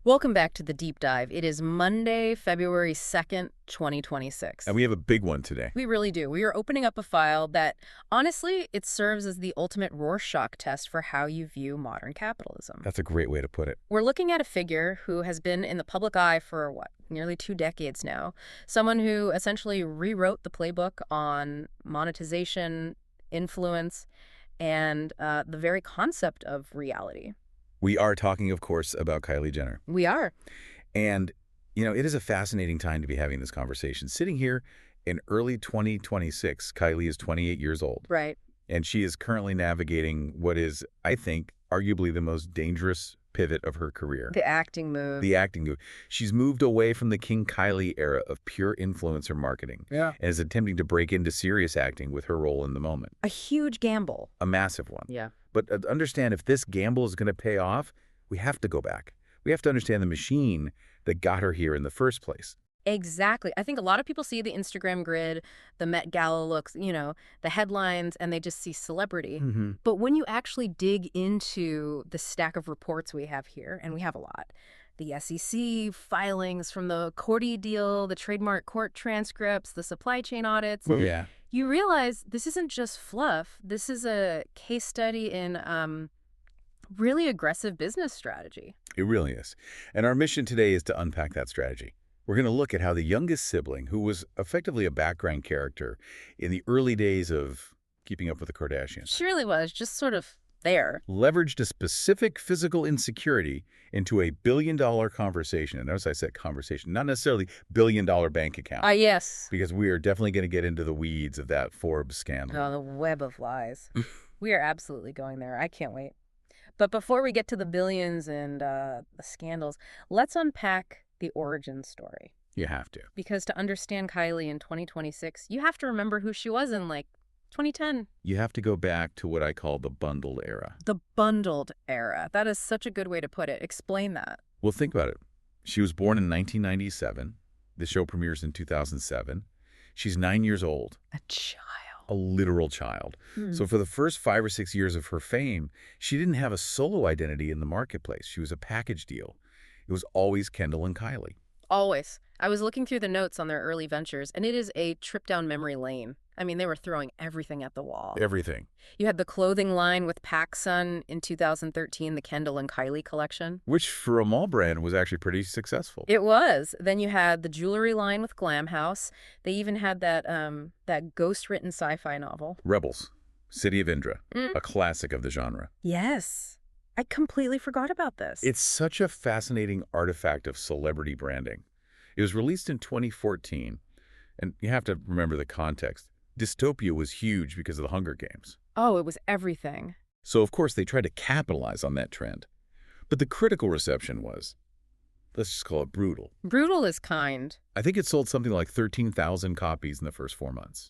Welcome back to the deep dive. It is Monday, February 2nd, 2026. And we have a big one today. We really do. We are opening up a file that, honestly, it serves as the ultimate Rorschach test for how you view modern capitalism. That's a great way to put it. We're looking at a figure who has been in the public eye for, nearly 2 decades now. Someone who essentially rewrote the playbook on monetization, influence, and the very concept of reality. We are talking, of course, about Kylie Jenner. We are. And, it is a fascinating time to be having this conversation. Sitting here in early 2026, Kylie is 28 years old. Right. And she is currently navigating what is, I think, arguably the most dangerous pivot of her career. The acting move. The acting move. She's moved away from the King Kylie era of pure influencer marketing. Yeah. And is attempting to break into serious acting with her role in the moment. A huge gamble. A massive one. Yeah. But understand, if this gamble is going to pay off, we have to go back. We have to understand the machine that got her here in the first place. Exactly. I think a lot of people see the Instagram grid, the Met Gala looks, the headlines, and they just see celebrity. Mm-hmm. But when you actually dig into the stack of reports we have here, and we have a lot, the SEC filings from the Cordy deal, the trademark court transcripts, the supply chain audits, Yeah. you realize this isn't just fluff. This is a case study in really aggressive business strategy. It really is. And our mission today is to unpack that strategy. We're going to look at how the youngest sibling, who was effectively a background character in the early days of Keeping Up with the Kardashians, She really was just sort of there. leveraged a specific physical insecurity into a billion-dollar conversation. And notice I said conversation, not necessarily billion-dollar bank account. Yes. Because we are definitely going to get into the weeds of that Forbes scandal. Oh, the web of lies. We are absolutely going there. I can't wait. But before we get to the billions and the scandals, let's unpack the origin story. You have to. Because to understand Kylie in 2026, you have to remember who she was in, 2010. You have to go back to what I call the bundled era. The bundled era. That is such a good way to put it. Explain that. Well, think about it. She was born in 1997. The show premieres in 2007. She's 9 years old. A child. A literal child. So for the first 5 or 6 years of her fame, she didn't have a solo identity in the marketplace. She was a package deal. It was always Kendall and Kylie. Always. I was looking through the notes on their early ventures, and it is a trip down memory lane. I mean, they were throwing everything at the wall. Everything. You had the clothing line with PacSun in 2013, the Kendall and Kylie collection. Which, for a mall brand, was actually pretty successful. It was. Then you had the jewelry line with Glam House. They even had that ghost-written sci-fi novel. Rebels. City of Indra. A classic of the genre. Yes. I completely forgot about this. It's such a fascinating artifact of celebrity branding. It was released in 2014, and you have to remember the context. Dystopia was huge because of the Hunger Games. Oh, it was everything. So, of course, they tried to capitalize on that trend. But the critical reception was, let's just call it brutal. Brutal is kind. I think it sold something like 13,000 copies in the first 4 months,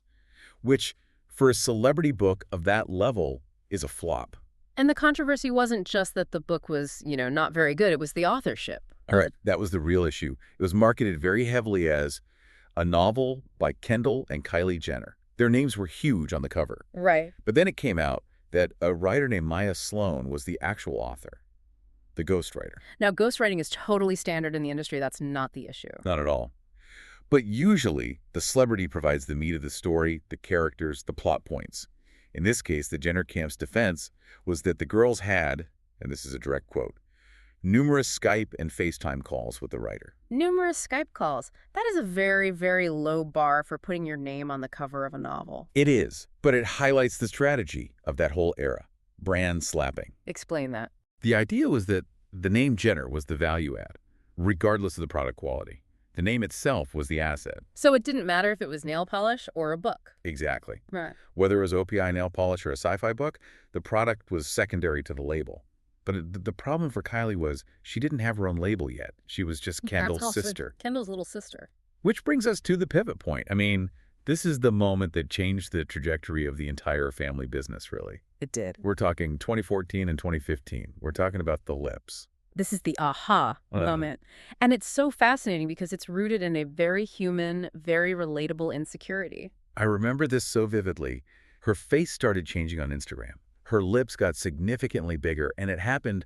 which, for a celebrity book of that level, is a flop. And the controversy wasn't just that the book was, not very good. It was the authorship. All right, that was the real issue. It was marketed very heavily as a novel by Kendall and Kylie Jenner. Their names were huge on the cover. Right. But then it came out that a writer named Maya Sloan was the actual author, the ghostwriter. Now, ghostwriting is totally standard in the industry. That's not the issue. Not at all. But usually, the celebrity provides the meat of the story, the characters, the plot points. In this case, the Jenner camp's defense was that the girls had, and this is a direct quote, numerous Skype and FaceTime calls with the writer. Numerous Skype calls. That is a very, very low bar for putting your name on the cover of a novel. It is, but it highlights the strategy of that whole era, brand slapping. Explain that. The idea was that the name Jenner was the value add, regardless of the product quality. The name itself was the asset. So it didn't matter if it was nail polish or a book. Exactly. Right. Whether it was OPI nail polish or a sci-fi book, the product was secondary to the label. But the problem for Kylie was she didn't have her own label yet. She was just Kendall's sister. Kendall's little sister. Which brings us to the pivot point. I mean, this is the moment that changed the trajectory of the entire family business, really. It did. We're talking 2014 and 2015. We're talking about the lips. This is the aha moment. And it's so fascinating because it's rooted in a very human, very relatable insecurity. I remember this so vividly. Her face started changing on Instagram. Her lips got significantly bigger, and it happened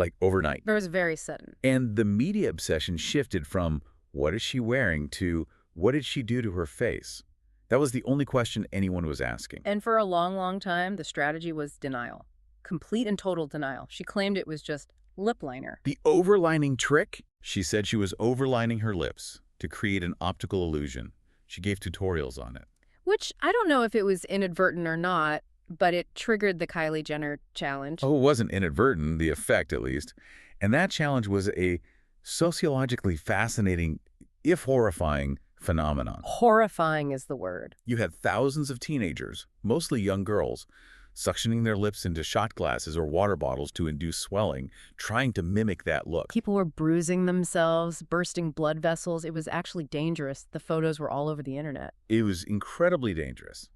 like overnight. It was very sudden. And the media obsession shifted from what is she wearing to what did she do to her face? That was the only question anyone was asking. And for a long, long time, the strategy was denial. Complete and total denial. She claimed it was just lip liner. The overlining trick? She said she was overlining her lips to create an optical illusion. She gave tutorials on it. Which, I don't know if it was inadvertent or not, but it triggered the Kylie Jenner challenge. Oh, it wasn't inadvertent, the effect at least. And that challenge was a sociologically fascinating, if horrifying, phenomenon. Horrifying is the word. You had thousands of teenagers, mostly young girls, suctioning their lips into shot glasses or water bottles to induce swelling, trying to mimic that look. People were bruising themselves, bursting blood vessels. It was actually dangerous. The photos were all over the internet. It was incredibly dangerous.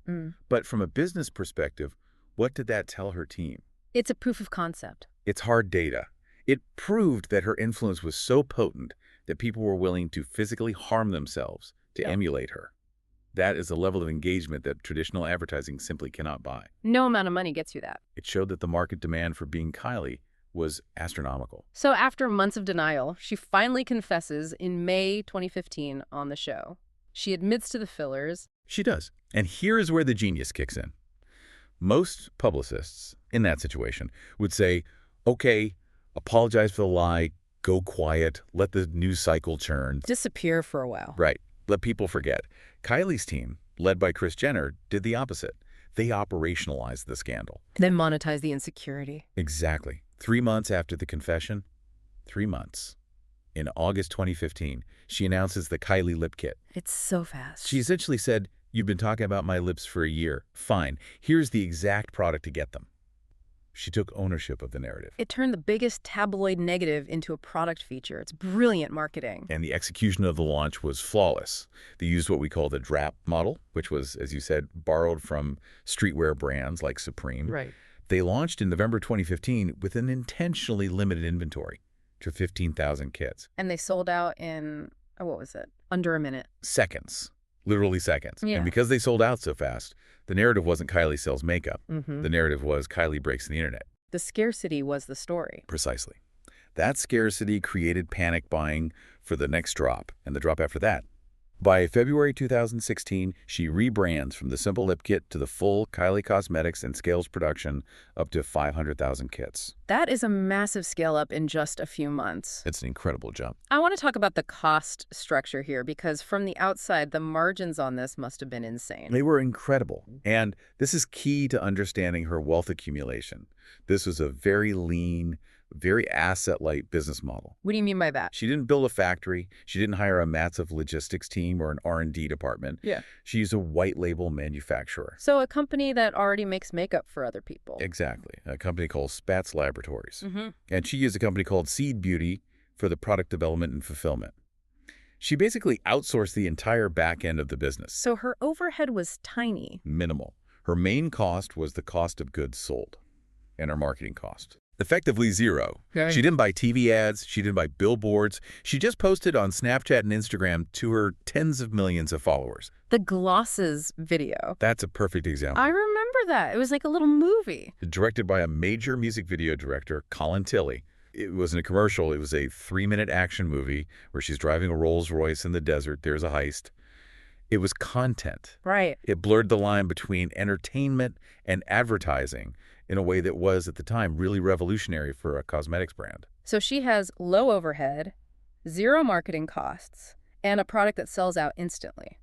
But from a business perspective, what did that tell her team? It's a proof of concept. It's hard data. It proved that her influence was so potent that people were willing to physically harm themselves to emulate her. That is a level of engagement that traditional advertising simply cannot buy. No amount of money gets you that. It showed that the market demand for being Kylie was astronomical. So after months of denial, she finally confesses in May 2015 on the show. She admits to the fillers. She does. And here is where the genius kicks in. Most publicists in that situation would say, okay, apologize for the lie, go quiet, let the news cycle churn. Disappear for a while. Right. Let people forget. Kylie's team, led by Kris Jenner, did the opposite. They operationalized the scandal. Then monetize the insecurity. Exactly. 3 months after the confession, 3 months. In August 2015, she announces the Kylie Lip Kit. It's so fast. She essentially said, you've been talking about my lips for a year. Fine. Here's the exact product to get them. She took ownership of the narrative. It turned the biggest tabloid negative into a product feature. It's brilliant marketing. And the execution of the launch was flawless. They used what we call the drap model, which was, as you said, borrowed from streetwear brands like Supreme. Right. They launched in November 2015 with an intentionally limited inventory to 15,000 kits. And they sold out in, what was it? Under a minute. Seconds. Literally seconds. Yeah. And because they sold out so fast, the narrative wasn't Kylie sells makeup. Mm-hmm. The narrative was Kylie breaks the internet. The scarcity was the story. Precisely. That scarcity created panic buying for the next drop and the drop after that. By February 2016, she rebrands from the simple lip kit to the full Kylie Cosmetics and scales production up to 500,000 kits. That is a massive scale up in just a few months. It's an incredible jump. I want to talk about the cost structure here because from the outside, the margins on this must have been insane. They were incredible. And this is key to understanding her wealth accumulation. This was a very lean, very asset-light business model. What do you mean by that? She didn't build a factory. She didn't hire a massive logistics team or an R&D department. Yeah. She used a white label manufacturer. So a company that already makes makeup for other people. Exactly. A company called Spatz Laboratories. Mm-hmm. And she used a company called Seed Beauty for the product development and fulfillment. She basically outsourced the entire back end of the business. So her overhead was tiny. Minimal. Her main cost was the cost of goods sold and her marketing cost. Effectively zero. Okay. She didn't buy TV ads. She didn't buy billboards. She just posted on Snapchat and Instagram to her tens of millions of followers. The Glosses video. That's a perfect example. I remember that. It was like a little movie. Directed by a major music video director, Colin Tilley. It wasn't a commercial. It was a 3-minute action movie where she's driving a Rolls Royce in the desert. There's a heist. It was content. Right. It blurred the line between entertainment and advertising in a way that was, at the time, really revolutionary for a cosmetics brand. So she has low overhead, zero marketing costs, and a product that sells out instantly.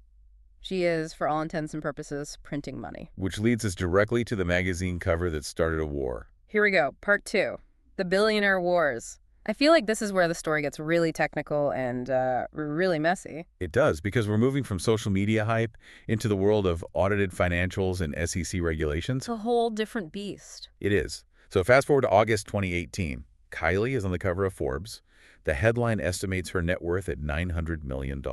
She is, for all intents and purposes, printing money. Which leads us directly to the magazine cover that started a war. Here we go, part 2, the Billionaire Wars. I feel like this is where the story gets really technical and really messy. It does, because we're moving from social media hype into the world of audited financials and SEC regulations. It's a whole different beast. It is. So fast forward to August 2018. Kylie is on the cover of Forbes. The headline estimates her net worth at $900 million.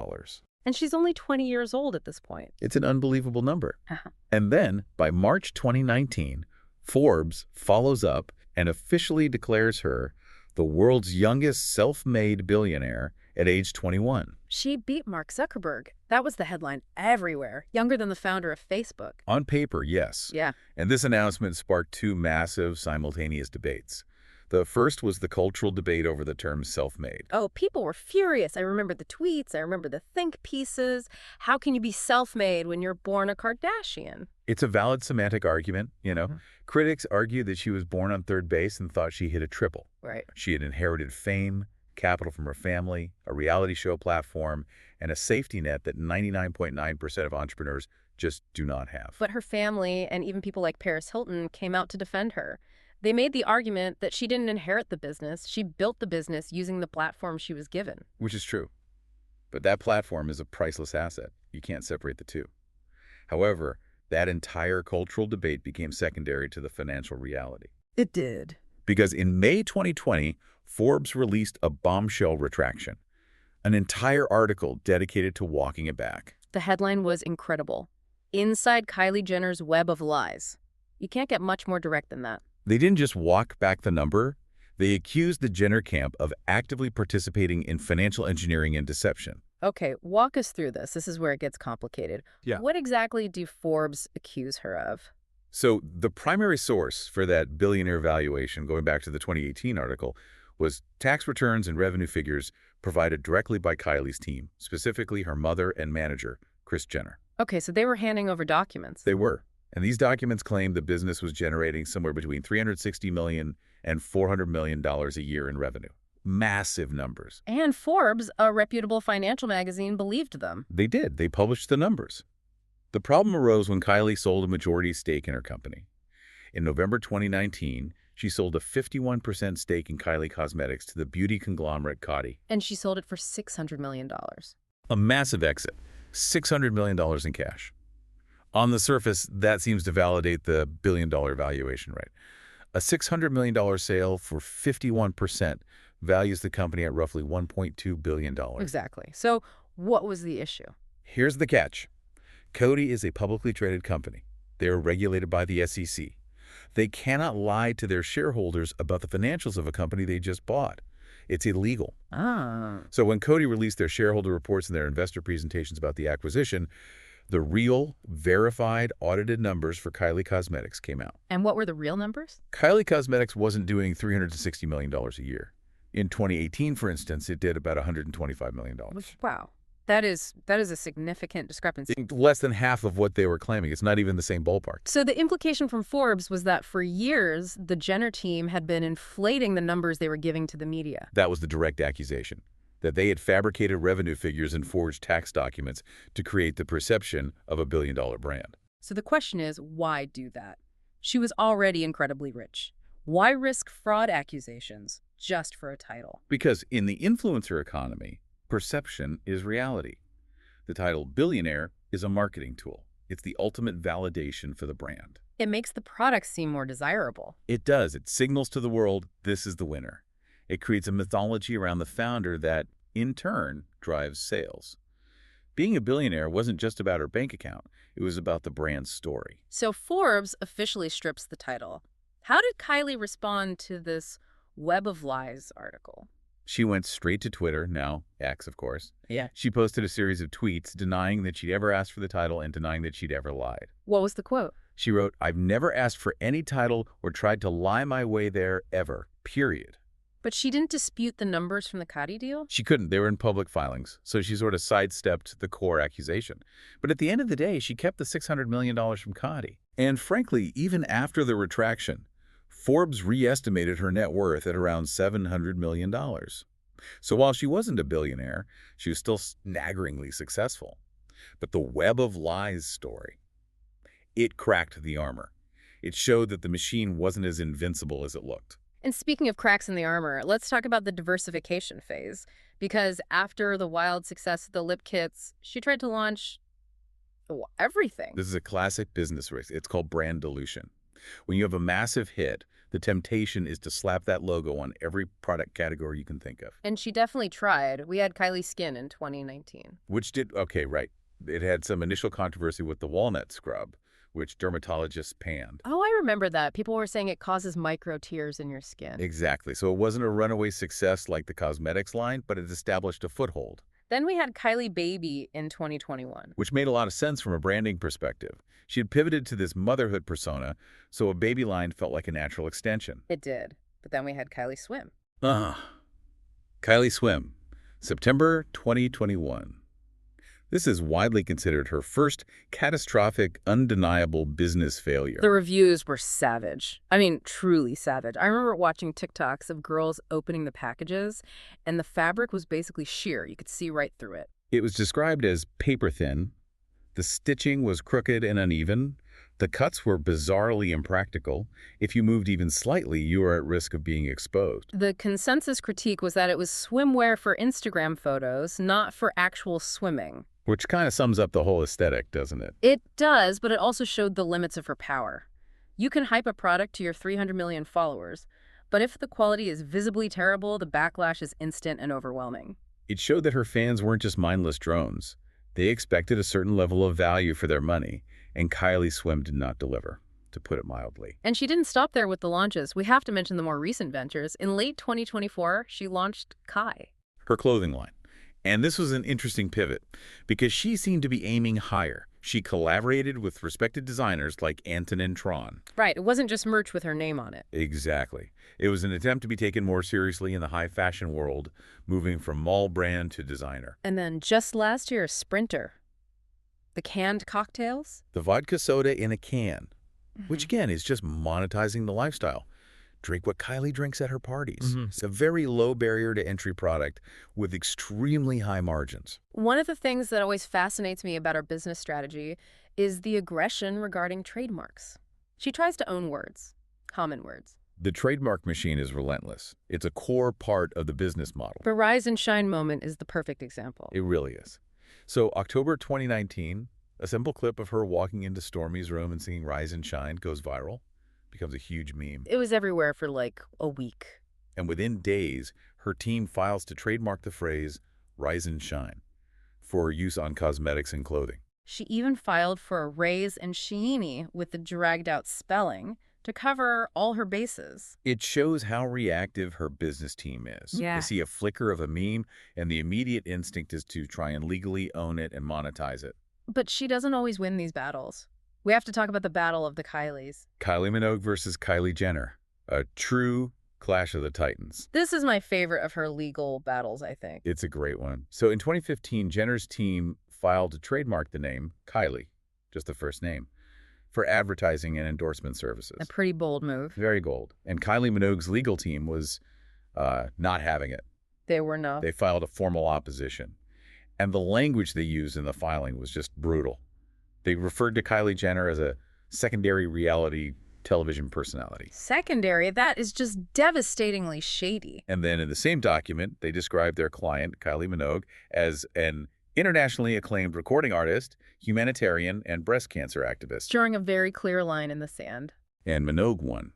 And she's only 20 years old at this point. It's an unbelievable number. Uh-huh. And then, by March 2019, Forbes follows up and officially declares her the world's youngest self-made billionaire at age 21. She beat Mark Zuckerberg. That was the headline everywhere. Younger than the founder of Facebook. On paper, yes. Yeah. And this announcement sparked 2 massive simultaneous debates. The first was the cultural debate over the term self-made. Oh, people were furious. I remember the tweets. I remember the think pieces. How can you be self-made when you're born a Kardashian? It's a valid semantic argument, you know. Mhm. Critics argue that she was born on third base and thought she hit a triple. Right. She had inherited fame, capital from her family, a reality show platform, and a safety net that 99.9% of entrepreneurs just do not have. But her family and even people like Paris Hilton came out to defend her. They made the argument that she didn't inherit the business. She built the business using the platform she was given. Which is true. But that platform is a priceless asset. You can't separate the two. However, that entire cultural debate became secondary to the financial reality. It did. Because in May 2020, Forbes released a bombshell retraction, an entire article dedicated to walking it back. The headline was incredible. Inside Kylie Jenner's web of lies. You can't get much more direct than that. They didn't just walk back the number, they accused the Jenner camp of actively participating in financial engineering and deception. Okay, walk us through this. This is where it gets complicated. Yeah. What exactly do Forbes accuse her of? So the primary source for that billionaire valuation, going back to the 2018 article, was tax returns and revenue figures provided directly by Kylie's team, specifically her mother and manager, Kris Jenner. Okay, so they were handing over documents. They were. And these documents claimed the business was generating somewhere between $360 million and $400 million a year in revenue. Massive numbers. And Forbes, a reputable financial magazine, believed them. They did. They published the numbers. The problem arose when Kylie sold a majority stake in her company. In November 2019, she sold a 51% stake in Kylie Cosmetics to the beauty conglomerate Coty. And she sold it for $600 million. A massive exit. $600 million in cash. On the surface, that seems to validate the billion-dollar valuation, right? A $600 million sale for 51% values the company at roughly $1.2 billion. Exactly. So what was the issue? Here's the catch. Coty is a publicly traded company. They are regulated by the SEC. They cannot lie to their shareholders about the financials of a company they just bought. It's illegal. Ah. So when Coty released their shareholder reports and their investor presentations about the acquisition, the real, verified, audited numbers for Kylie Cosmetics came out. And what were the real numbers? Kylie Cosmetics wasn't doing $360 million a year. In 2018, for instance, it did about $125 million. Wow. That is a significant discrepancy. Less than half of what they were claiming. It's not even the same ballpark. So the implication from Forbes was that for years, the Jenner team had been inflating the numbers they were giving to the media. That was the direct accusation, that they had fabricated revenue figures and forged tax documents to create the perception of a billion-dollar brand. So the question is, why do that? She was already incredibly rich. Why risk fraud accusations just for a title? Because in the influencer economy, perception is reality. The title Billionaire is a marketing tool. It's the ultimate validation for the brand. It makes the product seem more desirable. It does. It signals to the world, this is the winner. It creates a mythology around the founder that, in turn, drives sales. Being a billionaire wasn't just about her bank account. It was about the brand's story. So Forbes officially strips the title. How did Kylie respond to this Web of Lies article? She went straight to Twitter, now X, of course. Yeah. She posted a series of tweets denying that she'd ever asked for the title and denying that she'd ever lied. What was the quote? She wrote, "I've never asked for any title or tried to lie my way there ever, period." But she didn't dispute the numbers from the Coty deal? She couldn't. They were in public filings, so she sort of sidestepped the core accusation. But at the end of the day, she kept the $600 million from Coty. And frankly, even after the retraction, Forbes re-estimated her net worth at around $700 million. So while she wasn't a billionaire, she was still staggeringly successful. But the Web of Lies story, it cracked the armor. It showed that the machine wasn't as invincible as it looked. And speaking of cracks in the armor, let's talk about the diversification phase. Because after the wild success of the lip kits, she tried to launch everything. This is a classic business risk. It's called brand dilution. When you have a massive hit, the temptation is to slap that logo on every product category you can think of. And she definitely tried. We had Kylie Skin in 2019. Which did, okay, right. It had some initial controversy with the walnut scrub, which dermatologists panned. Oh, I remember that. People were saying it causes micro tears in your skin. Exactly. So it wasn't a runaway success like the cosmetics line, but it established a foothold. Then we had Kylie Baby in 2021. Which made a lot of sense from a branding perspective. She had pivoted to this motherhood persona, so a baby line felt like a natural extension. It did. But then we had Kylie Swim. Kylie Swim, September 2021. This is widely considered her first catastrophic, undeniable business failure. The reviews were savage. I mean, truly savage. I remember watching TikToks of girls opening the packages, and the fabric was basically sheer. You could see right through it. It was described as paper-thin. The stitching was crooked and uneven. The cuts were bizarrely impractical. If you moved even slightly, you were at risk of being exposed. The consensus critique was that it was swimwear for Instagram photos, not for actual swimming. Which kind of sums up the whole aesthetic, doesn't it? It does, but it also showed the limits of her power. You can hype a product to your 300 million followers, but if the quality is visibly terrible, the backlash is instant and overwhelming. It showed that her fans weren't just mindless drones. They expected a certain level of value for their money, and Kylie Swim did not deliver, to put it mildly. And she didn't stop there with the launches. We have to mention the more recent ventures. In late 2024, she launched Kai, Her clothing line. And this was an interesting pivot, because she seemed to be aiming higher. She collaborated with respected designers like Antonin Tron. Right, it wasn't just merch with her name on it. Exactly. It was an attempt to be taken more seriously in the high fashion world, moving from mall brand to designer. And then just last year, Sprinter. The canned cocktails? The vodka soda in a can, which again is just monetizing the lifestyle. Drink what Kylie drinks at her parties. It's a very low barrier to entry product with extremely high margins. One of the things that always fascinates me about her business strategy is the aggression regarding trademarks. She tries to own words, common words. The trademark machine is relentless. It's a core part of the business model. The Rise and Shine moment is the perfect example. It really is. So October 2019, a simple clip of her walking into Stormi's room and singing Rise and Shine goes viral. Becomes a huge meme. It was everywhere for like a week. And within days, her team files to trademark the phrase Rise and Shine for use on cosmetics and clothing. She even filed for a raise and sheeny with the dragged-out spelling to cover all her bases. It shows how reactive her business team is. Yeah. They see a flicker of a meme, and the immediate instinct is to try and legally own it and monetize it. But she doesn't always win these battles. We have to talk about the battle of the Kylies. Kylie Minogue versus Kylie Jenner. A true clash of the titans. This is my favorite of her legal battles, I think. It's a great one. So in 2015, Jenner's team filed to trademark the name Kylie, just the first name, for advertising and endorsement services. A pretty bold move. Very bold. And Kylie Minogue's legal team was not having it. They were not. They filed a formal opposition. And the language they used in the filing was just brutal. They referred to Kylie Jenner as a secondary reality television personality. Secondary? That is just devastatingly shady. And then in the same document, they described their client, Kylie Minogue, as an internationally acclaimed recording artist, humanitarian, and breast cancer activist. Drawing a very clear line in the sand. And Minogue won.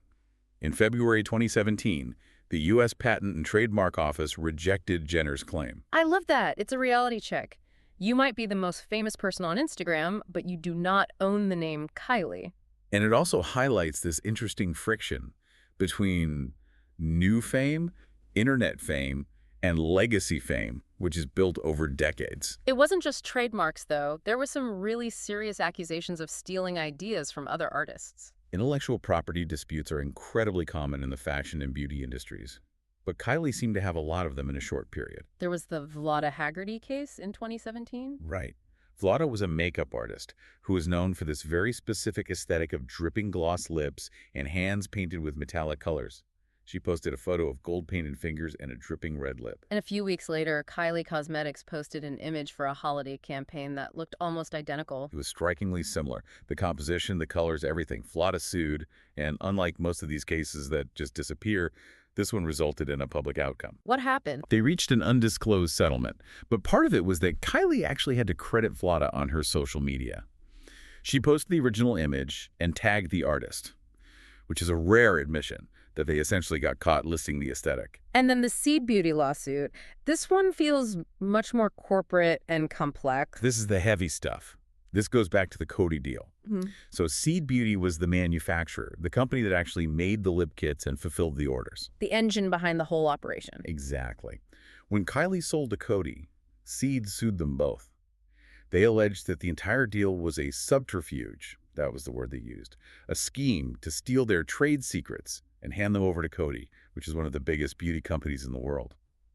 In February 2017, the U.S. Patent and Trademark Office rejected Jenner's claim. I love that. It's a reality check. You might be the most famous person on Instagram, but you do not own the name Kylie. And it also highlights this interesting friction between new fame, internet fame, and legacy fame, which is built over decades. It wasn't just trademarks, though. There were some really serious accusations of stealing ideas from other artists. Intellectual property disputes are incredibly common in the fashion and beauty industries, but Kylie seemed to have a lot of them in a short period. There was the Vlada Haggerty case in 2017. Right. Vlada was a makeup artist who was known for this very specific aesthetic of dripping gloss lips and hands painted with metallic colors. She posted a photo of gold-painted fingers and a dripping red lip. And a few weeks later, Kylie Cosmetics posted an image for a holiday campaign that looked almost identical. It was strikingly similar. The composition, the colors, everything. Vlada sued, and unlike most of these cases that just disappear, this one resulted in a public outcome. What happened? They reached an undisclosed settlement, but part of it was that Kylie actually had to credit Vlada on her social media. She posted the original image and tagged the artist, which is a rare admission that they essentially got caught listing the aesthetic. And then the Seed Beauty lawsuit. This one feels much more corporate and complex. This is the heavy stuff. This goes back to the Coty deal. So Seed Beauty was the manufacturer, the company that actually made the lip kits and fulfilled the orders. The engine behind the whole operation. Exactly. When Kylie sold to Coty, Seed sued them both. They alleged that the entire deal was a subterfuge, that was the word they used, a scheme to steal their trade secrets and hand them over to Coty, which is one of the biggest beauty companies in the world.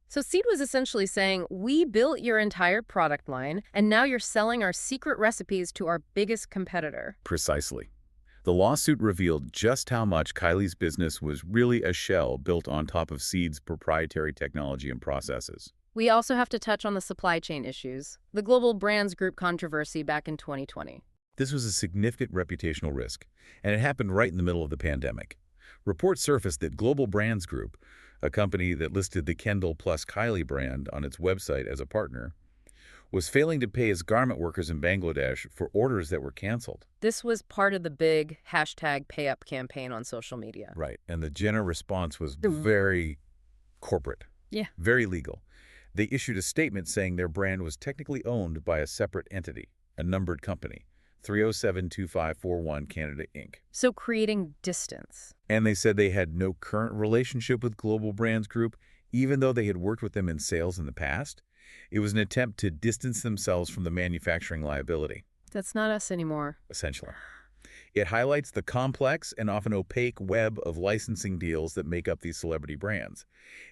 So Seed was essentially saying, we built your entire product line, and now you're selling our secret recipes to our biggest competitor. Precisely. The lawsuit revealed just how much Kylie's business was really a shell built on top of Seed's proprietary technology and processes. We also have to touch on the supply chain issues, the Global Brands Group controversy back in 2020. This was a significant reputational risk, and it happened right in the middle of the pandemic. Reports surfaced that Global Brands Group, a company that listed the Kendall plus Kylie brand on its website as a partner, was failing to pay its garment workers in Bangladesh for orders that were canceled. This was part of the big #PayUp campaign on social media. Right, and the Jenner response was very corporate, very legal. They issued a statement saying their brand was technically owned by a separate entity, a numbered company, 3072541 Canada Inc. So creating distance. And they said they had no current relationship with Global Brands Group, even though they had worked with them in sales in the past. It was an attempt to distance themselves from the manufacturing liability. That's not us anymore. Essentially. It highlights the complex and often opaque web of licensing deals that make up these celebrity brands.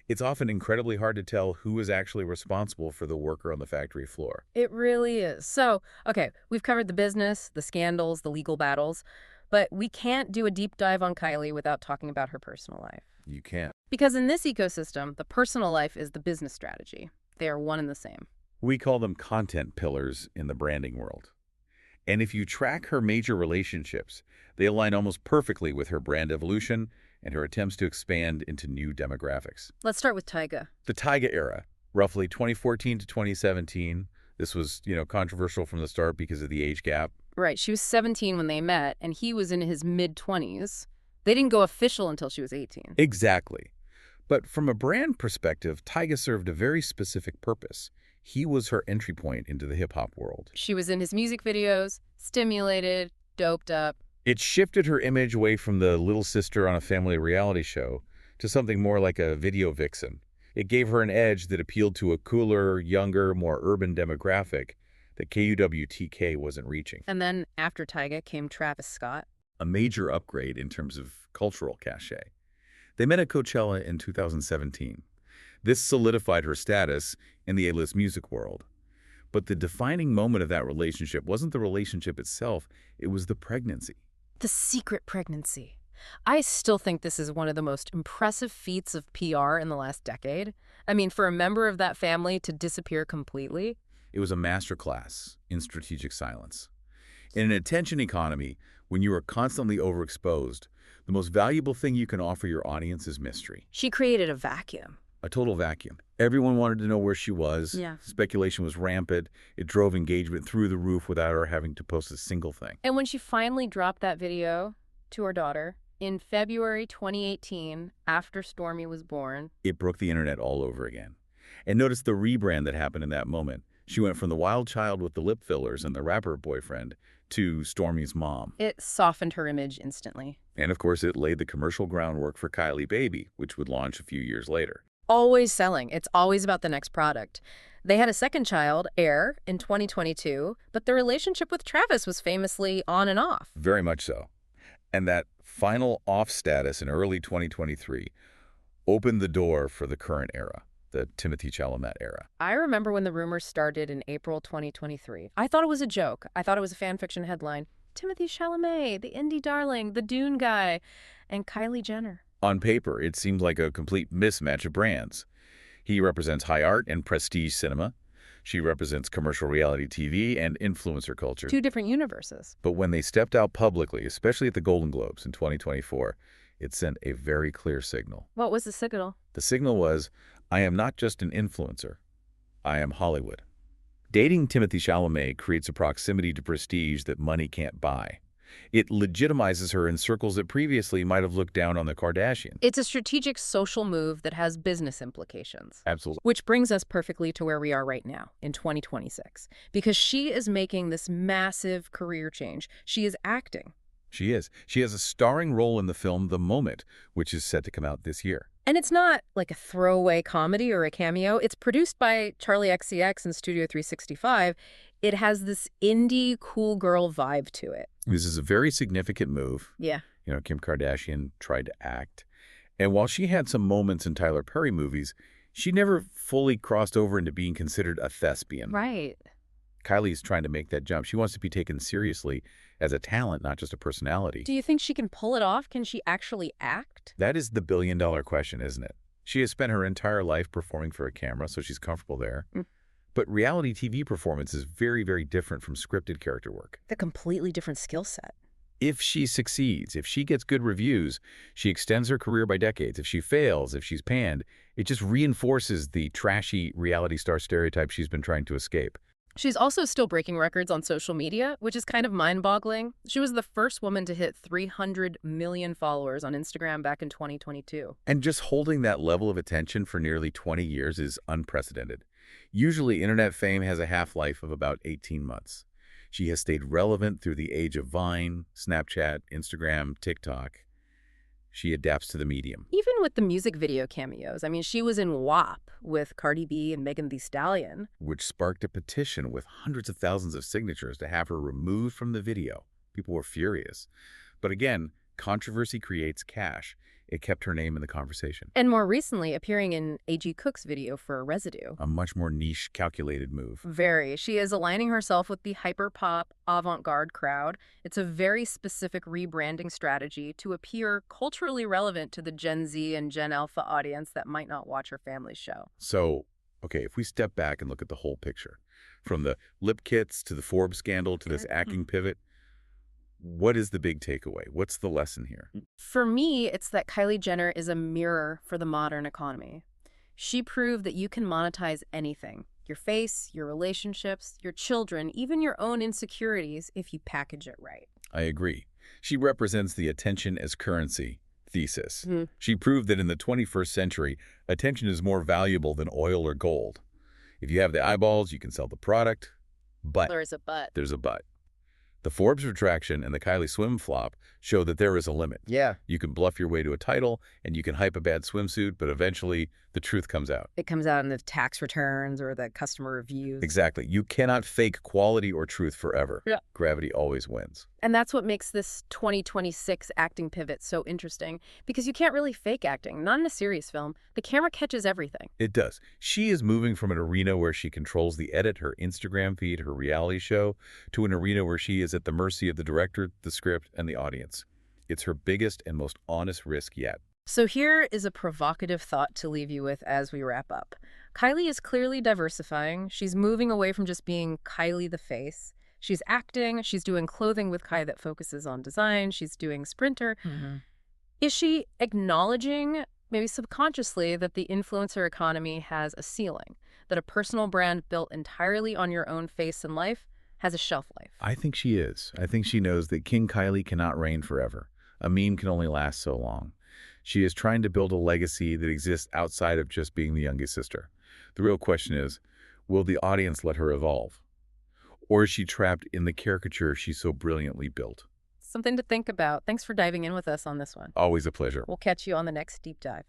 It's often incredibly hard to tell who is actually responsible for the worker on the factory floor. It really is. So, okay, we've covered the business, the scandals, the legal battles, but we can't do a deep dive on Kylie without talking about her personal life. You can't. Because in this ecosystem, the personal life is the business strategy. They are one and the same. We call them content pillars in the branding world. And if you track her major relationships, they align almost perfectly with her brand evolution and her attempts to expand into new demographics. Let's start with Tyga. The Tyga era, roughly 2014 to 2017. This was, controversial from the start because of the age gap. Right, she was 17 when they met, and he was in his mid-20s. They didn't go official until she was 18. Exactly. But from a brand perspective, Tyga served a very specific purpose. He was her entry point into the hip-hop world. She was in his music videos, stimulated, doped up. It shifted her image away from the little sister on a family reality show to something more like a video vixen. It gave her an edge that appealed to a cooler, younger, more urban demographic that KUWTK wasn't reaching. And then after Tyga came Travis Scott. A major upgrade in terms of cultural cachet. They met at Coachella in 2017. This solidified her status in the A-list music world. But the defining moment of that relationship wasn't the relationship itself, it was the pregnancy. The secret pregnancy. I still think this is one of the most impressive feats of PR in the last decade. I mean, for a member of that family to disappear completely. It was a masterclass in strategic silence. In an attention economy, when you are constantly overexposed, the most valuable thing you can offer your audience is mystery. She created a vacuum. A total vacuum. Everyone wanted to know where she was. Yeah. Speculation was rampant. It drove engagement through the roof without her having to post a single thing. And when she finally dropped that video to her daughter in February 2018, after Stormi was born, it broke the internet all over again. And notice the rebrand that happened in that moment. She went from the wild child with the lip fillers and the rapper boyfriend to Stormi's mom. It softened her image instantly. And of course, it laid the commercial groundwork for Kylie Baby, which would launch a few years later. Always selling. It's always about the next product. They had a second child, Aire, in 2022, but the relationship with Travis was famously on and off. Very much so. And that final off status in early 2023 opened the door for the current era, the Timothée Chalamet era. I remember when the rumors started in April 2023. I thought it was a joke. I thought it was a fan fiction headline. Timothée Chalamet, the indie darling, the Dune guy, and Kylie Jenner. On paper, it seemed like a complete mismatch of brands. He represents high art and prestige cinema. She represents commercial reality TV and influencer culture. Two different universes. But when they stepped out publicly, especially at the Golden Globes in 2024, it sent a very clear signal. What was the signal? The signal was, I am not just an influencer. I am Hollywood. Dating Timothée Chalamet creates a proximity to prestige that money can't buy. It legitimizes her in circles that previously might have looked down on the Kardashians. It's a strategic social move that has business implications. Absolutely. Which brings us perfectly to where we are right now, in 2026. Because she is making this massive career change. She is acting. She is. She has a starring role in the film The Moment, which is set to come out this year. And it's not like a throwaway comedy or a cameo. It's produced by Charlie XCX and Studio 365. It has this indie cool girl vibe to it. This is a very significant move. Yeah. Kim Kardashian tried to act. And while she had some moments in Tyler Perry movies, she never fully crossed over into being considered a thespian. Right. Kylie's trying to make that jump. She wants to be taken seriously as a talent, not just a personality. Do you think she can pull it off? Can she actually act? That is the billion-dollar question, isn't it? She has spent her entire life performing for a camera, so she's comfortable there. But reality TV performance is very, very different from scripted character work. The completely different skill set. If she succeeds, if she gets good reviews, she extends her career by decades. If she fails, if she's panned, it just reinforces the trashy reality star stereotype she's been trying to escape. She's also still breaking records on social media, which is kind of mind-boggling. She was the first woman to hit 300 million followers on Instagram back in 2022. And just holding that level of attention for nearly 20 years is unprecedented. Usually, internet fame has a half-life of about 18 months. She has stayed relevant through the age of Vine, Snapchat, Instagram, TikTok. She adapts to the medium. Even with the music video cameos. I mean, she was in WAP with Cardi B and Megan Thee Stallion. Which sparked a petition with hundreds of thousands of signatures to have her removed from the video. People were furious. But again, controversy creates cash. It kept her name in the conversation. And more recently, appearing in A.G. Cook's video for Residue. A much more niche, calculated move. Very. She is aligning herself with the hyper-pop, avant-garde crowd. It's a very specific rebranding strategy to appear culturally relevant to the Gen Z and Gen Alpha audience that might not watch her family's show. So, okay, if we step back and look at the whole picture, from the lip kits to the Forbes scandal to this acting pivot, what is the big takeaway? What's the lesson here? For me, it's that Kylie Jenner is a mirror for the modern economy. She proved that you can monetize anything. Your face, your relationships, your children, even your own insecurities if you package it right. I agree. She represents the attention as currency thesis. She proved that in the 21st century, attention is more valuable than oil or gold. If you have the eyeballs, you can sell the product, but There's a but. there's a but. The Forbes retraction and the Kylie swim flop show that there is a limit. Yeah. You can bluff your way to a title, and you can hype a bad swimsuit, but eventually the truth comes out. It comes out in the tax returns or the customer reviews. Exactly. You cannot fake quality or truth forever. Yeah. Gravity always wins. And that's what makes this 2026 acting pivot so interesting, because you can't really fake acting, not in a serious film. The camera catches everything. It does. She is moving from an arena where she controls the edit, her Instagram feed, her reality show, to an arena where she is at the mercy of the director, the script, and the audience. It's her biggest and most honest risk yet. So here is a provocative thought to leave you with as we wrap up. Kylie is clearly diversifying. She's moving away from just being Kylie the face. She's acting. She's doing clothing with Kai that focuses on design. She's doing Sprinter. Is she acknowledging, maybe subconsciously, that the influencer economy has a ceiling, that a personal brand built entirely on your own face and life has a shelf life? I think she is. I think she knows that King Kylie cannot reign forever. A meme can only last so long. She is trying to build a legacy that exists outside of just being the youngest sister. The real question is, will the audience let her evolve? Or is she trapped in the caricature she so brilliantly built? Something to think about. Thanks for diving in with us on this one. Always a pleasure. We'll catch you on the next deep dive.